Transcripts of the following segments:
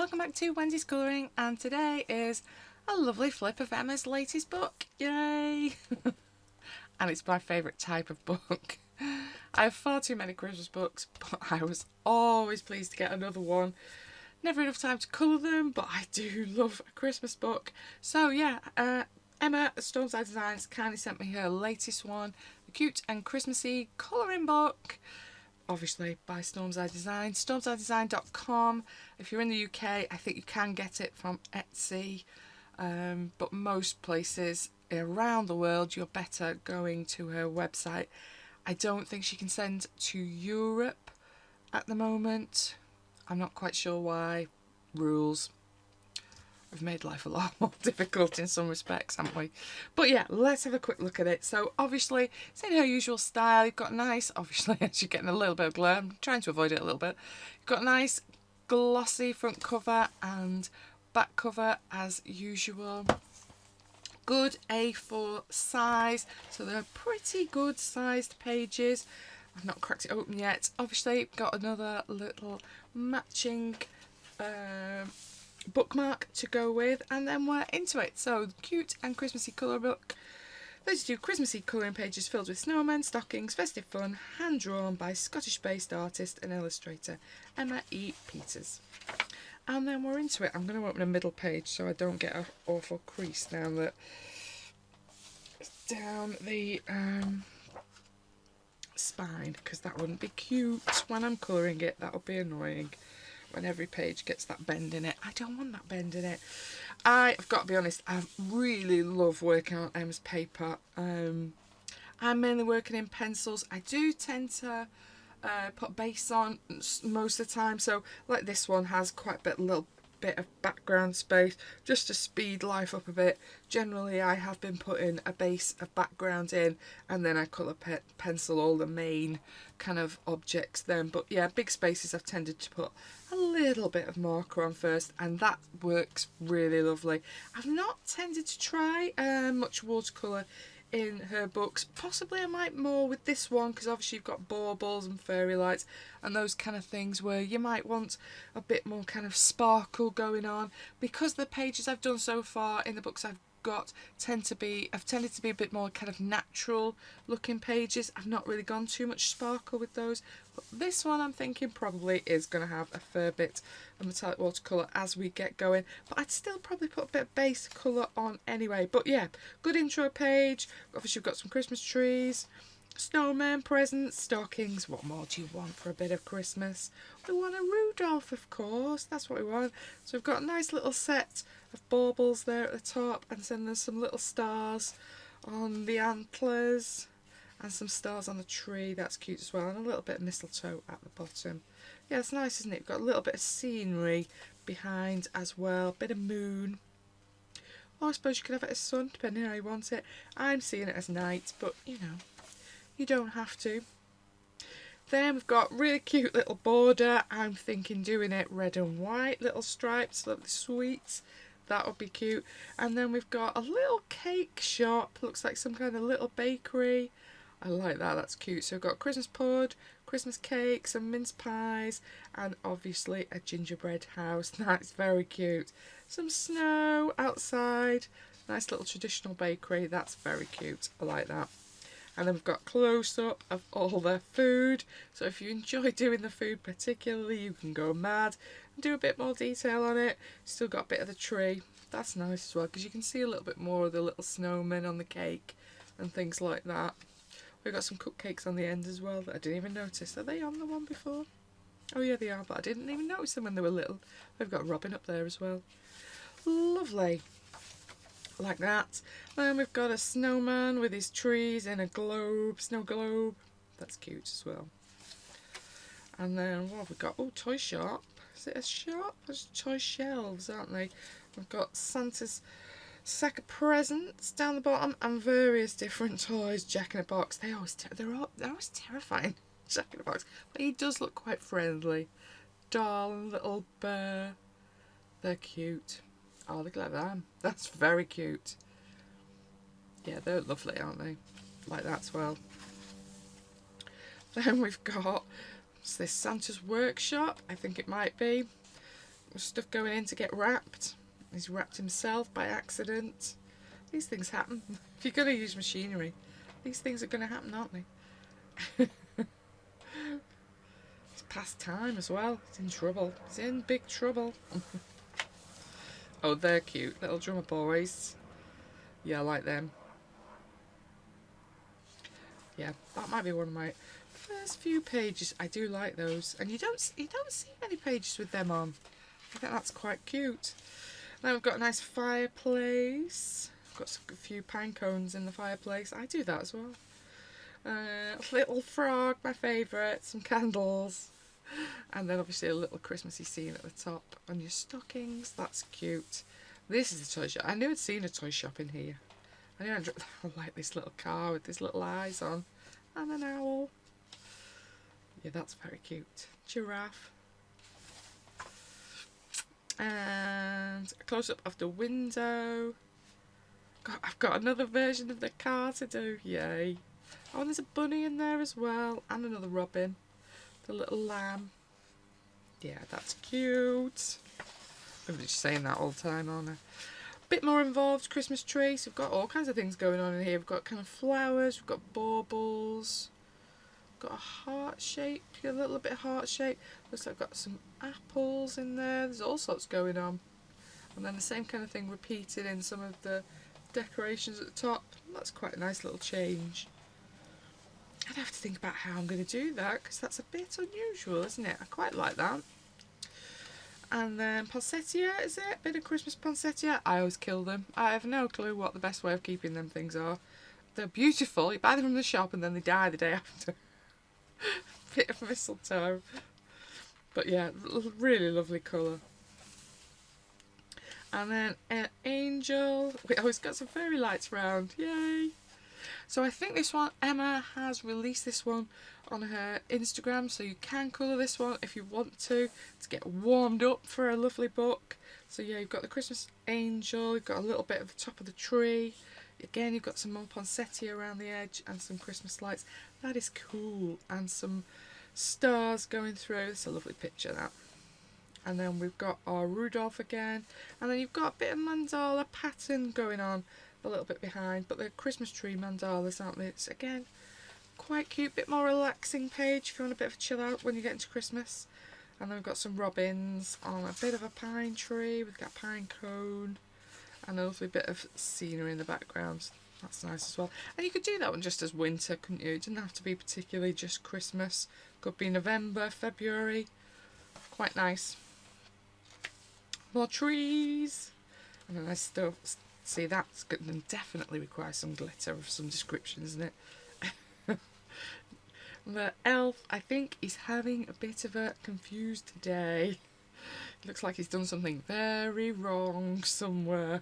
welcome back to Wendy's Colouring, and today is a lovely flip of Emma's latest book. Yay! And it's my favourite type of book. I have far too many Christmas books, but I was always pleased to get another one. Never enough time to colour them, but I do love a Christmas book. So yeah, Emma at Stormseyedesign kindly sent me her latest one, the Cute and Christmassy colouring book. Obviously by Stormseyedesign, stormseyedesign.com. If you're in the UK, I think you can get it from Etsy, but most places around the world you're better going to her website. I don't think she can send to Europe at the moment. I'm not quite sure why. Rules. We've made life a lot more difficult in some respects, haven't we? But yeah, let's have a quick look at it. So obviously, it's in her usual style. You've got nice, obviously, she's getting a little bit of glare. I'm trying to avoid it a little bit. You've got nice glossy front cover and back cover as usual. Good A4 size, so they're pretty good sized pages. I've not cracked it open yet. Obviously, got another little matching bookmark to go with, and then we're into it. So, Cute and Christmassy colour book. 32 Christmassy colouring pages filled with snowmen, stockings, festive fun, hand drawn by Scottish-based artist and illustrator Emma E. Peters. And then we're into it. I'm going to open a middle page so I don't get an awful crease down the spine, because that wouldn't be cute when I'm colouring it. That would be annoying when every page gets that bend in it. I don't want that bend in it. I've got to be honest, I really love working on Emma's paper. I'm mainly working in pencils. I do tend to put base on most of the time, so like this one has quite a little bit of background space just to speed life up a bit. Generally I have been putting a base of background in, and then I colour pencil all the main kind of objects then. But yeah, big spaces I've tended to put a little bit of marker on first, and that works really lovely. I've not tended to try much watercolour in her books. Possibly I might more with this one, because obviously you've got baubles and fairy lights and those kind of things where you might want a bit more kind of sparkle going on. Because the pages I've done so far in the books I've got tended to be a bit more kind of natural looking pages. I've not really gone too much sparkle with those, but this one I'm thinking probably is going to have a fair bit of metallic watercolour as we get going, but I'd still probably put a bit of base colour on anyway. But yeah, good intro page. Obviously we've got some Christmas trees, snowmen, presents, stockings. What more do you want for a bit of Christmas? We want a Rudolph, of course, that's what we want. So we've got a nice little set of baubles there at the top, and then there's some little stars on the antlers and some stars on the tree. That's cute as well, and a little bit of mistletoe at the bottom. Yeah, it's nice, isn't it? We've got a little bit of scenery behind as well, bit of moon. Or I suppose you could have it as sun, depending on how you want it. I'm seeing it as night, but you know, you don't have to. Then we've got really cute little border. I'm thinking doing it red and white, little stripes, little sweets. That would be cute. And then we've got a little cake shop. Looks like some kind of little bakery. I like that, that's cute. So we've got Christmas pud, Christmas cake, some mince pies, and obviously a gingerbread house. That's very cute. Some snow outside. Nice little traditional bakery. That's very cute. I like that. And then we've got close-up of all their food. So if you enjoy doing the food particularly, you can go mad and do a bit more detail on it. Still got a bit of the tree. That's nice as well, because you can see a little bit more of the little snowmen on the cake and things like that. We've got some cupcakes on the end as well that I didn't even notice. Are they on the one before? Oh yeah, they are, but I didn't even notice them when they were little. We've got Robin up there as well. Lovely. Like that. Then we've got a snowman with his trees in a globe, snow globe. That's cute as well. And then what have we got? Oh, toy shop. Is it a shop? There's toy shelves, aren't they? We've got Santa's sack of presents down the bottom and various different toys. Jack in a box. They're always terrifying. Jack in a box, but he does look quite friendly. Doll and little bear. They're cute. Oh, look at that. That's very cute. Yeah, they're lovely, aren't they? Like that as well. Then we've got this Santa's workshop, I think it might be. stuff going in to get wrapped. He's wrapped himself by accident. These things happen. If you're going to use machinery, these things are going to happen, aren't they? It's past time as well. He's in trouble. He's in big trouble. Oh, they're cute. Little drummer boys. Yeah, I like them. Yeah, that might be one of my first few pages. I do like those. And you don't see many pages with them on. I think that's quite cute. Then we've got a nice fireplace. I've got a few pine cones in the fireplace. I do that as well. Little frog, my favourite. Some candles. And then obviously a little Christmassy scene at the top on your stockings. That's cute. This is a toy shop. I knew I'd seen a toy shop in here. I knew I like this little car with these little eyes on. And an owl. Yeah, that's very cute. Giraffe. And a close-up of the window. God, I've got another version of the car to do. Yay. Oh, and there's a bunny in there as well. And another robin. The little lamb. Yeah, that's cute. I'm just saying that all the time, aren't I? Bit more involved Christmas tree. So we've got all kinds of things going on in here. We've got kind of flowers. We've got baubles. Got a heart shape, a little bit heart shape. Looks like I've got some apples in there. There's all sorts going on. And then the same kind of thing repeated in some of the decorations at the top. That's quite a nice little change. I'd have to think about how I'm going to do that because that's a bit unusual, isn't it? I quite like that. And then poinsettia, is it? Bit of Christmas poinsettia. I always kill them. I have no clue what the best way of keeping them things are. They're beautiful. You buy them from the shop and then they die the day after. Bit of mistletoe. But yeah, really lovely colour. And then an angel. We always got some fairy lights round. Yay! So I think this one, Emma has released this one on her Instagram, so you can colour this one if you want to get warmed up for a lovely book. So yeah, you've got the Christmas angel, you've got a little bit of the top of the tree. Again, you've got some more poinsettia around the edge and some Christmas lights. That is cool. And some stars going through. It's a lovely picture, that. And then we've got our Rudolph again. And then you've got a bit of mandala pattern going on a little bit behind. But the Christmas tree mandalas, aren't they? It's, again, quite cute. Bit more relaxing page if you want a bit of a chill out when you get into Christmas. And then we've got some robins on a bit of a pine tree. We've got a pine cone. And a lovely bit of scenery in the background. That's nice as well. And you could do that one just as winter, couldn't you? It didn't have to be particularly just Christmas. Could be November, February. Quite nice. More trees. And then I still see that's going to definitely require some glitter of some description, isn't it? The elf, I think, is having a bit of a confused day. Looks like he's done something very wrong somewhere.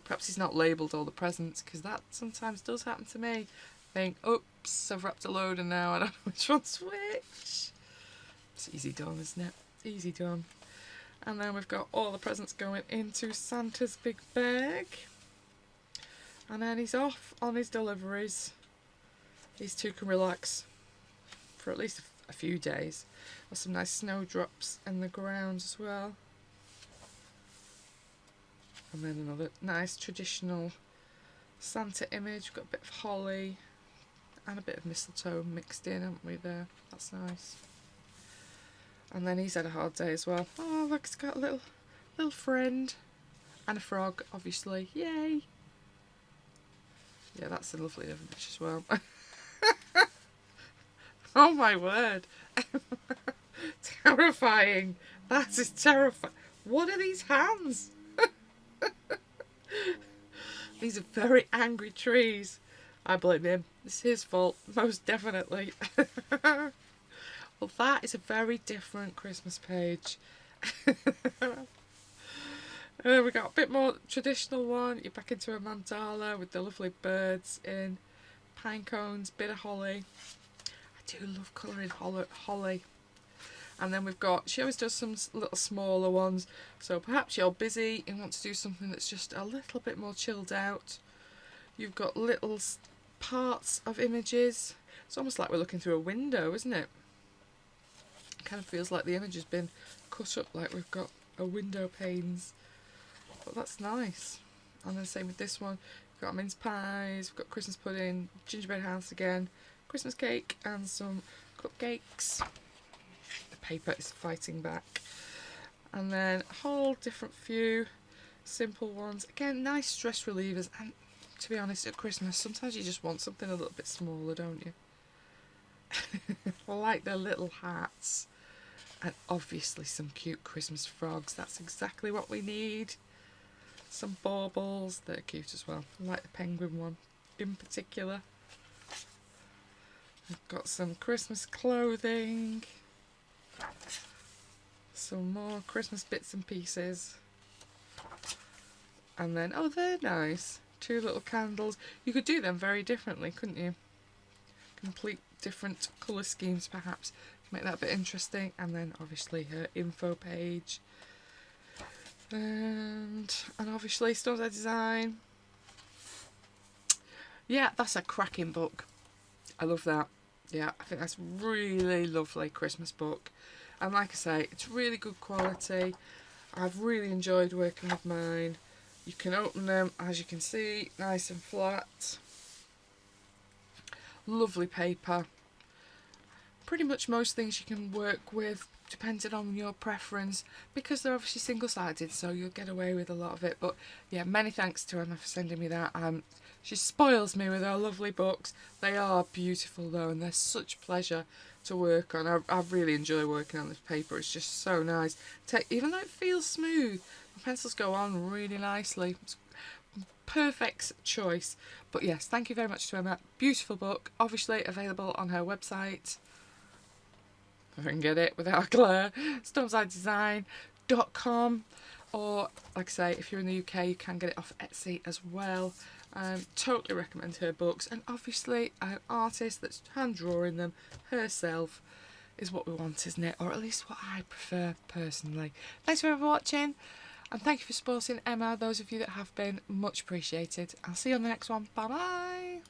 Perhaps he's not labelled all the presents, because that sometimes does happen to me. Think, oops, I've wrapped a load and now I don't know which one's which. It's easy done, isn't it? Easy done. And then we've got all the presents going into Santa's big bag. And then he's off on his deliveries. These two can relax for at least a few days. There's some nice snowdrops in the ground as well. And then another nice traditional Santa image. We've got a bit of holly and a bit of mistletoe mixed in, haven't we, there? That's nice. And then he's had a hard day as well. Oh, look, he's got a little friend. And a frog, obviously. Yay! Yeah, that's a lovely image as well. Oh my word. Terrifying. That is terrifying. What are these hands? These are very angry trees. I blame him. It's his fault, most definitely. Well, that is a very different Christmas page. We got a bit more traditional one. You're back into a mandala with the lovely birds in, pine cones, bit of holly. I do love colouring holly. And then we've got, she always does some little smaller ones. So perhaps you're busy and want to do something that's just a little bit more chilled out. You've got little parts of images. It's almost like we're looking through a window, isn't it? It kind of feels like the image has been cut up, like we've got a window panes. But that's nice. And then same with this one. We've got mince pies, we've got Christmas pudding, gingerbread house again, Christmas cake and some cupcakes. The paper is fighting back. And then a whole different few simple ones. Again, nice stress relievers. And to be honest, at Christmas, sometimes you just want something a little bit smaller, don't you? I like their little hats. And obviously some cute Christmas frogs. That's exactly what we need. Some baubles. They're cute as well. I like the penguin one in particular. I've got some Christmas clothing. Some more Christmas bits and pieces. And then, oh, they're nice. 2 little candles. You could do them very differently, couldn't you? Complete different colour schemes perhaps to make that a bit interesting. And then obviously her info page. And obviously Stormseyedesign. Yeah, that's a cracking book. I love that. Yeah, I think that's really lovely Christmas book. And like I say, it's really good quality. I've really enjoyed working with mine. You can open them, as you can see, nice and flat. Lovely paper. Pretty much most things you can work with, depending on your preference, because they're obviously single-sided, so you'll get away with a lot of it. But yeah, many thanks to Emma for sending me that. She spoils me with her lovely books. They are beautiful though, and they're such a pleasure to work on. I really enjoy working on this paper. It's just so nice. Even though it feels smooth, the pencils go on really nicely. It's perfect choice. But yes, thank you very much to Emma. Beautiful book, obviously available on her website. If I can get it without glare. Stormseyedesign.com, or like I say, if you're in the UK, you can get it off Etsy as well. Totally recommend her books, and obviously an artist that's hand drawing them herself is what we want, isn't it? Or at least what I prefer personally. Thanks for watching, and thank you for supporting Emma. Those of you that have been, much appreciated. I'll see you on the next one. Bye bye.